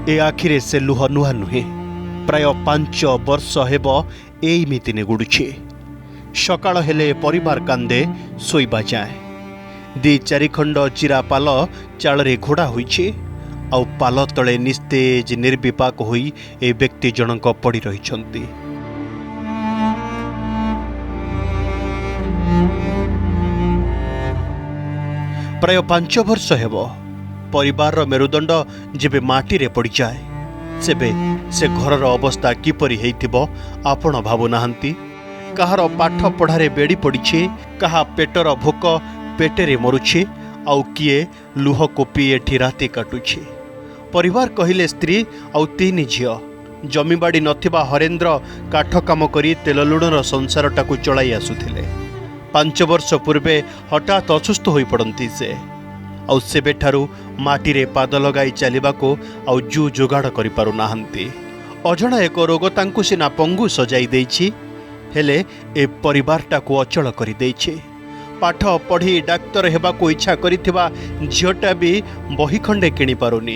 ए आखिरे से लुह नुहा नुहे प्राय 5 वर्ष हेब एमिति निगुड़ुछि। सकाळ हेले परिवार कांदे शोइबा जाए। 2-4 खंड चिरा पाल चाଳରେ घोड़ा होइछि आउ पाल तले निस्तेज निर्विपाक होई ए व्यक्ति जनक पड़ी रहिछन्ति। प्राय 5 वर्ष हेब परिवार मेरुदंड जेबे माटी रे पड़ी जाए सेबे से घरर अवस्था किपरि हेइथिबो आपण भाबु नाहंती। कहार पाठ पढ़ारे बेड़ी पड़ीछे, कहा पेटर भोक पेटेरे मरुछे, आउ किए लुह कोपी एठी राति काटुछे। परिवार कहिले स्त्री आउ 3 झियो। जमीबाड़ी नथिबा हरेंद्र काठ काम करी तेल लुणर संसारटाकू चलाई आसुथिले। 5 वर्ष पूर्वे हठात असुस्थ होई पड़ंती से आउ सेबेठारू माटी रे पाद लगाई चलिबाको आउ जू जोगाड़ करि पारु नाहंती। अजणा एक रोग तांकु सिना पंगु सजाई देछि, हेले ए परिवारटाकू अचल करि देछि। पाठ पढ़ी डाक्तर हेबाकू इच्छा करिथिबा झियोटा भी बही खंडे किणी पारुनी।